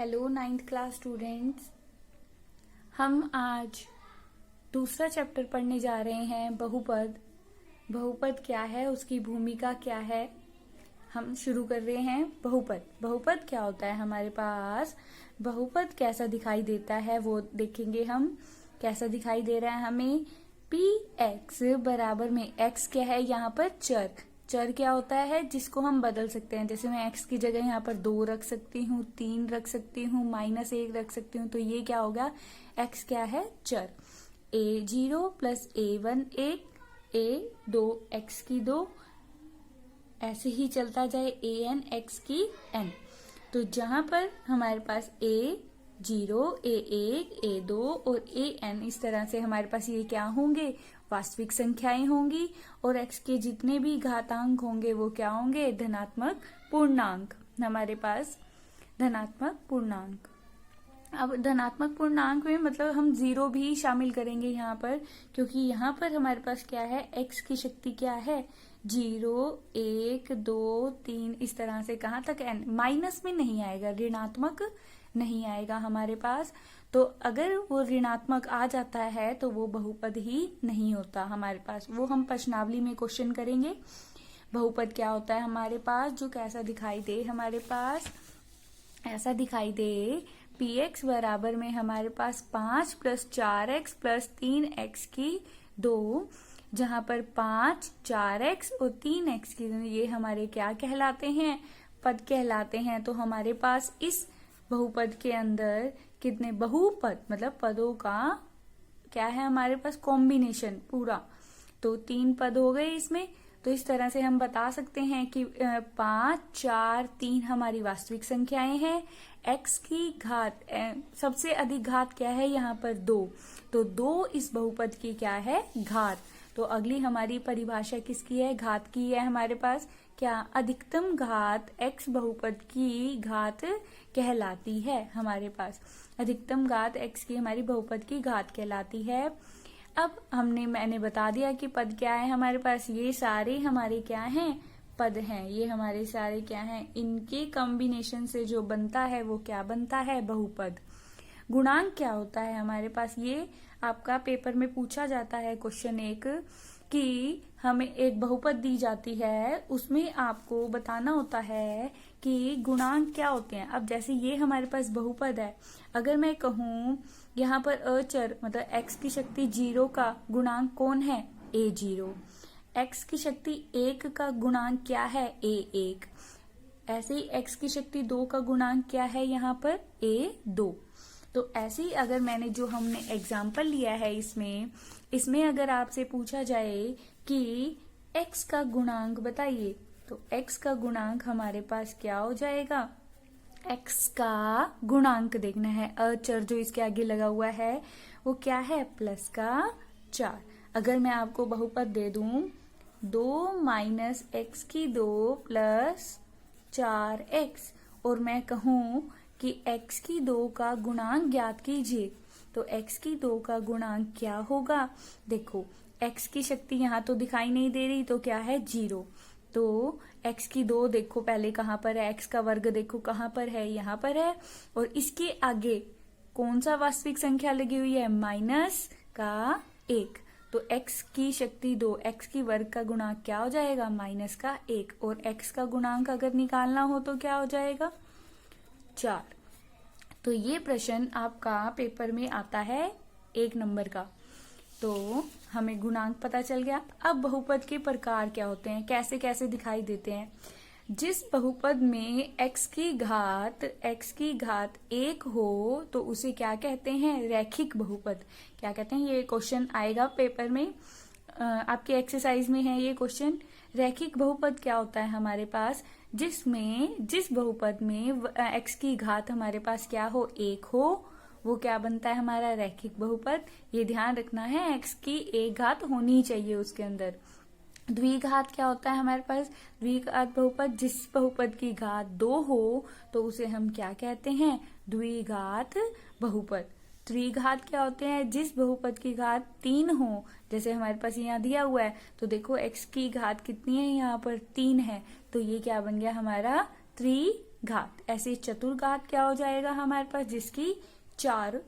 Hello ninth class students. हम आज दूसरा चैप्टर पढ़ने जा रहे हैं बहुपद। बहुपद क्या है, उसकी भूमिका क्या है। हम शुरू कर रहे हैं बहुपद। बहुपद क्या होता है हमारे पास, बहुपद कैसा दिखाई देता है वो देखेंगे हम। कैसा दिखाई दे रहा है हमें, पी एक्स बराबर में एक्स क्या है यहाँ पर चर। चर क्या होता है जिसको हम बदल सकते हैं। जैसे मैं x की जगह यहाँ पर 2 रख सकती हूँ, 3 रख सकती हूँ, -1 रख सकती हूँ। तो ये क्या होगा, x क्या है चर। a0 plus a1 1, a2 x की 2, ऐसे ही चलता जाए an x की n। तो जहां पर हमारे पास a0, a1, a2 और an इस तरह से हमारे पास ये क्या होंगे, वास्तविक संख्याएं होंगी। और x के जितने भी घातांक होंगे वो क्या होंगे, धनात्मक पूर्णांक। हमारे पास धनात्मक पूर्णांक। अब धनात्मक पूर्णांक में मतलब हम 0 भी शामिल करेंगे यहाँ पर, क्योंकि यहाँ पर हमारे पास क्या है, x की शक्ति क्या है 0, 1, 2, 3 इस तरह से कहाँ तक n। माइनस में नहीं आएगा, ऋणात्मक नहीं आएगा हमारे पास। तो अगर वो ऋणात्मक आ जाता है तो वो बहुपद ही नहीं होता हमारे पास। वो हम प्रश्नावली में क्वेश्चन करेंगे। बहुपद क्या होता है हमारे पास, जो कैसा दिखाई दे, हमारे पास ऐसा दिखाई दे पी एक्स बराबर में हमारे पास 5 + 4x + 3x की 2, जहां पर 5, 4x और 3x की ये हमारे क्या कहलाते हैं, पद कहलाते हैं। तो हमारे पास इस बहुपद के अंदर कितने बहुपद मतलब पदों का क्या है हमारे पास कॉम्बिनेशन पूरा। तो 3 पद हो गए इसमें। तो इस तरह से हम बता सकते हैं कि 5, 4, 3 हमारी वास्तविक संख्याएं हैं। x की घात सबसे अधिक घात क्या है यहाँ पर 2, तो 2 इस बहुपद की क्या है घात। तो अगली हमारी परिभाषा किसकी है, घात की है हमारे पास। क्या, अधिकतम घात x बहुपद की घात कहलाती है हमारे पास। अधिकतम घात x की हमारी बहुपद की घात कहलाती है। अब मैंने बता दिया कि पद क्या है हमारे पास। ये सारे हमारे क्या हैं, पद हैं। ये हमारे सारे क्या हैं, इनके कॉम्बिनेशन से जो बनता है वो क्या बनता है, बहुपद। गुणांक क्या होता है हमारे पास, ये आपका पेपर में पूछा जाता है क्वेश्चन एक, कि हमें एक बहुपद दी जाती है, उसमें आपको बताना होता है कि गुणांक क्या होते हैं। अब जैसे ये हमारे पास बहुपद है, अगर मैं कहूँ यहाँ पर अचर मतलब x की शक्ति 0 का गुणांक कौन है, a0। x की शक्ति 1 का गुणांक क्या है, a1। ऐसे ही x की शक्ति 2 का गुणांक क्या है यहाँ पर, a2। तो ऐसे ही अगर मैंने जो हमने एग्जाम्पल लिया है इसमें अगर आपसे पूछा जाए कि x का गुणांक बताइए, तो x का गुणांक हमारे पास क्या हो जाएगा, x का गुणांक देखना है। अचर जो इसके आगे लगा हुआ है वो क्या है, +4। अगर मैं आपको बहुपद दे दूं 2 - x की 2 + 4x, और मैं कहूं कि x की 2 का गुणांक ज्ञात कीजिए, तो x की 2 का गुणांक क्या होगा। देखो x की शक्ति यहाँ तो दिखाई नहीं दे रही, तो क्या है 0। तो x की 2 देखो पहले कहाँ पर है, x का वर्ग देखो कहाँ पर है, यहाँ पर है। और इसके आगे कौन सा वास्तविक संख्या लगी हुई है, -1। तो x की शक्ति 2, x की वर्ग का गुणांक क्या हो जाएगा, -1। और x का गुणांक अगर निकालना हो तो क्या हो जाएगा, 4। तो ये प्रश्न आपका पेपर में आता है 1 नंबर का। तो हमें गुणांक पता चल गया। अब बहुपद के प्रकार क्या होते हैं, कैसे कैसे दिखाई देते हैं। जिस बहुपद में x की घात 1 हो तो उसे क्या कहते हैं, रैखिक बहुपद। क्या कहते हैं, ये क्वेश्चन आएगा पेपर में, आपके एक्सरसाइज में है ये क्वेश्चन। रैखिक बहुपद क्या होता है हमारे पास, जिस बहुपद में x की घात हमारे पास क्या हो, 1 हो, वो क्या बनता है हमारा रैखिक बहुपद। ये ध्यान रखना है, x की 1 घात होनी चाहिए उसके अंदर। द्विघात क्या होता है हमारे पास, द्विघात बहुपद जिस बहुपद की घात 2 हो तो उसे हम क्या कहते हैं, द्विघात बहुपद। त्रिघात क्या होते हैं, जिस बहुपद की घात 3 हो, जैसे हमारे पास यहाँ दिया हुआ है, तो देखो x की घात कितनी है यहाँ पर 3 है, तो ये क्या बन गया हमारा त्रिघात। ऐसे चतुर्घात क्या हो जाएगा हमारे पास, जिसकी चार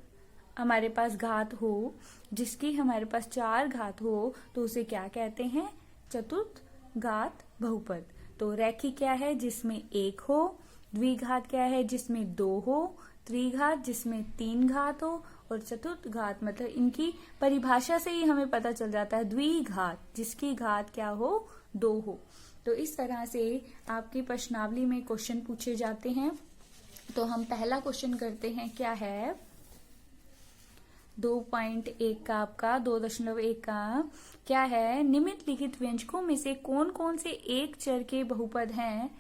हमारे पास घात हो, जिसकी हमारे पास चार घात हो तो उसे क्या कहते हैं, चतुर्घात बहुपद। तो रैखिक क्या है, जिसमें एक हो, द्विघात क्या है, जिसमें दो हो, त्रिघात जिसमें तीन घात हो, और चतुर्घात मतलब इनकी परिभाषा से ही हमें पता चल जाता है द्विघात, जिसकी घात क्या हो, दो हो। तो इस तरह से आपकी प्रश्नावली में क्वेश्चन पूछे जाते हैं। तो हम पहला क्वेश्चन करते हैं, क्या है 2.1 का, आपका 2.1 का क्या है, निम्नलिखित व्यंजकों में से कौन कौन से एक चर के बहुपद हैं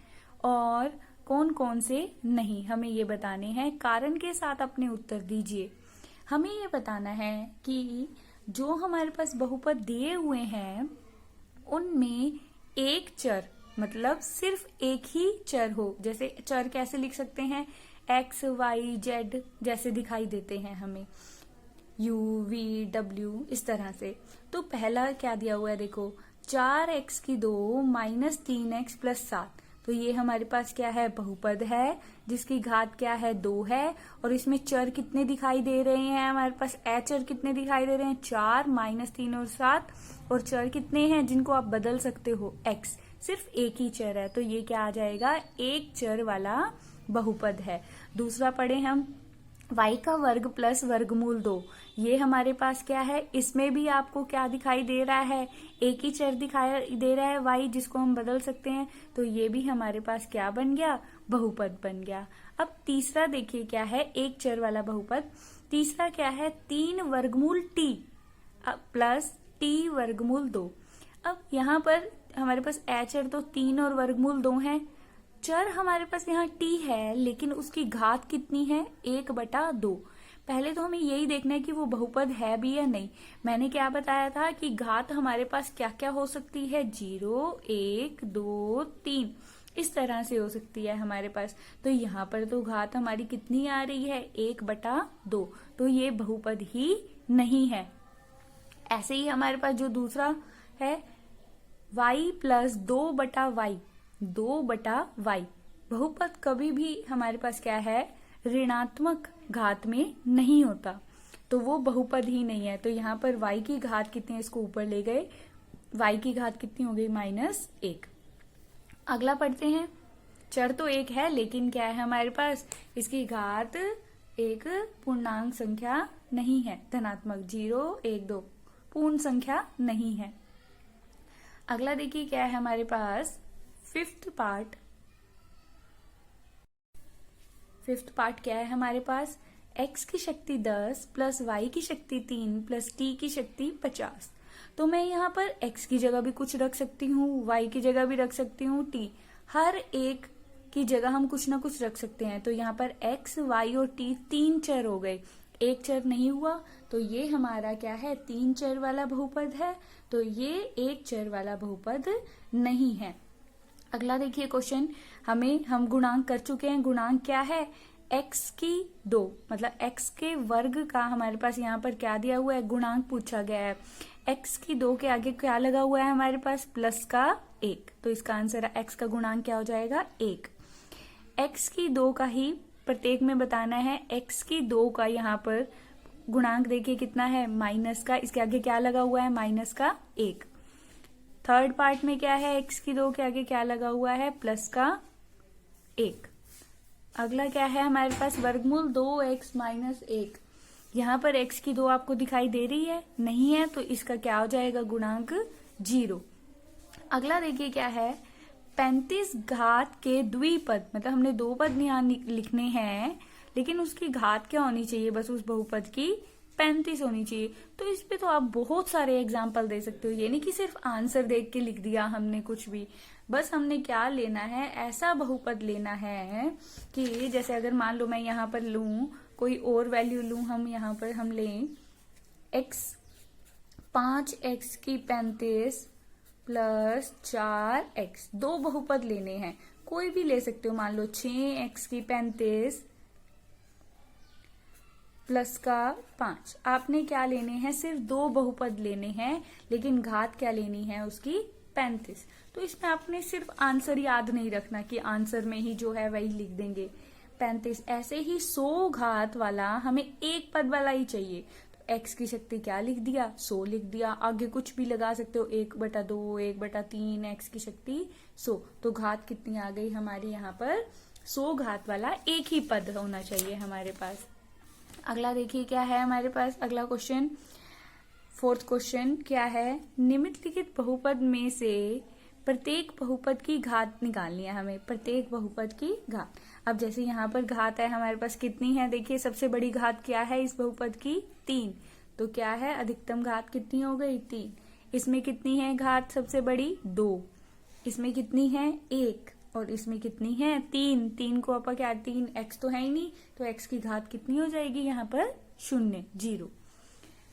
और कौन कौन से नहीं, हमें ये बताने हैं। कारण के साथ अपने उत्तर दीजिए। हमें ये बताना है कि जो हमारे पास बहुपद दिए हुए हैं उनमें एक चर मतलब सिर्फ एक ही चर हो। जैसे चर कैसे लिख सकते हैं, एक्स वाई जेड जैसे दिखाई देते हैं हमें, यू वी डब्ल्यू इस तरह से। तो पहला क्या दिया हुआ है, देखो 4x की 2 माइनस 3x प्लस 7। तो ये हमारे पास क्या है, बहुपद है जिसकी घात क्या है, 2 है। और इसमें चर कितने दिखाई दे रहे हैं हमारे पास, चर कितने दिखाई दे रहे हैं, 4 माइनस 3 और 7। और चर कितने हैं जिनको आप बदल सकते हो, x। सिर्फ एक ही चर है तो ये क्या आ जाएगा, एक चर वाला बहुपद है। दूसरा पढ़े हम, y का वर्ग प्लस वर्गमूल 2। ये हमारे पास क्या है, इसमें भी आपको क्या दिखाई दे रहा है, एक ही चर दिखाई दे रहा है y, जिसको हम बदल सकते हैं। तो ये भी हमारे पास क्या बन गया, बहुपद बन गया। अब तीसरा देखिए क्या है, एक चर वाला बहुपद। तीसरा क्या है, 3 वर्गमूल t प्लस t वर्गमूल 2। अब यहाँ पर हमारे पास चर तो 3 और वर्गमूल 2 है। चर हमारे पास यहाँ t है लेकिन उसकी घात कितनी है, 1/2। पहले तो हमें यही देखना है कि वो बहुपद है भी या नहीं। मैंने क्या बताया था कि घात हमारे पास क्या क्या हो सकती है, 0, 1, 2, 3 इस तरह से हो सकती है हमारे पास। तो यहाँ पर तो घात हमारी कितनी आ रही है, 1/2। तो ये बहुपद ही नहीं है। ऐसे ही हमारे पास जो दूसरा है, y प्लस 2/y, 2/y। बहुपद कभी भी हमारे पास क्या है, ऋणात्मक घात में नहीं होता, तो वो बहुपद ही नहीं है। तो यहाँ पर y की घात कितनी है, इसको ऊपर ले गए, y की घात कितनी हो गई, -1। अगला पढ़ते हैं, चर तो एक है लेकिन क्या है हमारे पास, इसकी घात एक पूर्णांक संख्या नहीं है, धनात्मक 0, 1, 2 पूर्ण संख्या नहीं है। अगला देखिए क्या है हमारे पास, फिफ्थ पार्ट क्या है हमारे पास, x की शक्ति 10 प्लस y की शक्ति 3 प्लस t की शक्ति 50। तो मैं यहाँ पर x की जगह भी कुछ रख सकती हूँ, y की जगह भी रख सकती हूँ, t, हर एक की जगह हम कुछ ना कुछ रख सकते हैं। तो यहाँ पर x, y और t 3 चर हो गए, एक चर नहीं हुआ। तो ये हमारा क्या है, 3 चर वाला बहुपद है। तो ये एक चर वाला बहुपद नहीं है। अगला देखिए क्वेश्चन, हम गुणांक कर चुके हैं। गुणांक क्या है, x की 2 मतलब x के वर्ग का हमारे पास यहाँ पर क्या दिया हुआ है, गुणांक पूछा गया है। x की 2 के आगे क्या लगा हुआ है हमारे पास, प्लस का 1। तो इसका आंसर x का गुणांक क्या हो जाएगा, 1। x की 2 का ही प्रत्येक में बताना है। x की 2 का यहाँ पर गुणांक देखिए कितना है, माइनस का, इसके आगे क्या लगा हुआ है, माइनस का 1। थर्ड पार्ट में क्या है, x की 2 के आगे क्या लगा हुआ है, प्लस का 1। अगला क्या है हमारे पास, वर्गमूल 2x माइनस 1। यहाँ पर x की 2 आपको दिखाई दे रही है, नहीं है, तो इसका क्या हो जाएगा, गुणांक 0। अगला देखिए क्या है, 35 घात के द्विपद, मतलब हमने 2 पद यहाँ लिखने हैं लेकिन उसकी घात क्या होनी चाहिए, बस उस बहुपद की 35 होनी चाहिए। तो इस पे तो आप बहुत सारे एग्जाम्पल दे सकते हो, ये नहीं कि सिर्फ आंसर देख के लिख दिया हमने कुछ भी। बस हमने क्या लेना है, ऐसा बहुपद लेना है कि जैसे अगर मान लो मैं यहाँ पर लूं, कोई और वैल्यू लूं, हम यहाँ पर हम लें x, 5x की 35 प्लस 4x, 2 बहुपद लेने हैं, कोई भी ले सकते हो। मान लो 6x की 35 प्लस का 5। आपने क्या लेने हैं, सिर्फ 2 बहुपद लेने हैं, लेकिन घात क्या लेनी है उसकी 35। तो इसमें आपने सिर्फ आंसर याद नहीं रखना कि आंसर में ही जो है वही लिख देंगे 35। ऐसे ही 100 घात वाला हमें एक पद वाला ही चाहिए, तो x की शक्ति क्या लिख दिया, 100 लिख दिया। आगे कुछ भी लगा सकते हो, 1/2, 1/3, x की शक्ति 100। तो घात कितनी आ गई हमारी यहाँ पर, 100 घात वाला एक ही पद होना चाहिए हमारे पास। अगला देखिए क्या है हमारे पास, अगला क्वेश्चन, 4th क्वेश्चन क्या है, निम्नलिखित बहुपद में से प्रत्येक बहुपद की घात निकालनी है हमें, प्रत्येक बहुपद की घात। अब जैसे यहाँ पर घात है हमारे पास कितनी है, देखिए सबसे बड़ी घात क्या है इस बहुपद की, 3। तो क्या है, अधिकतम घात कितनी हो गई, 3। इसमें कितनी है घात सबसे बड़ी, 2। इसमें कितनी है, 1। और इसमें कितनी है, 3। 3 को अपन क्या, 3 x तो है ही नहीं, तो x की घात कितनी हो जाएगी यहाँ पर, 0।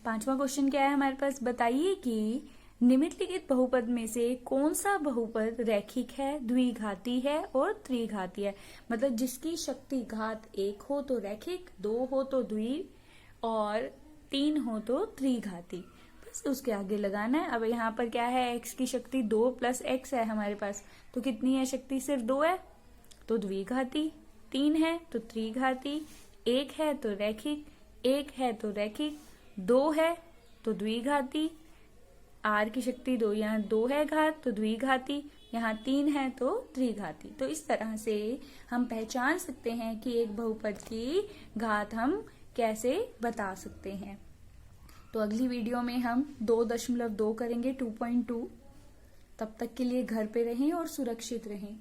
5वां क्वेश्चन क्या है हमारे पास, बताइए कि निम्नलिखित बहुपद में से कौन सा बहुपद रैखिक है, द्विघाती है और त्रिघाती है। मतलब जिसकी शक्ति घात 1 हो तो रैखिक, 2 हो तो द्वि और 3 हो तो त्रिघाती। बस उसके आगे लगाना है। अब यहाँ पर क्या है, x की शक्ति 2 + x है हमारे पास, तो कितनी है शक्ति, सिर्फ 2 है तो द्विघाती, 3 है तो त्रिघाती, 1 है तो रैखिक, 1 है तो रैखिक, 2 है तो द्विघाती, r की शक्ति 2, यहाँ 2 है घात तो द्विघाती, यहाँ 3 है तो त्रिघाती। तो इस तरह से हम पहचान सकते हैं कि एक बहुपद की घात हम कैसे बता सकते हैं। तो अगली वीडियो में हम 2.2 करेंगे, 2.2। तब तक के लिए घर पे रहें और सुरक्षित रहें।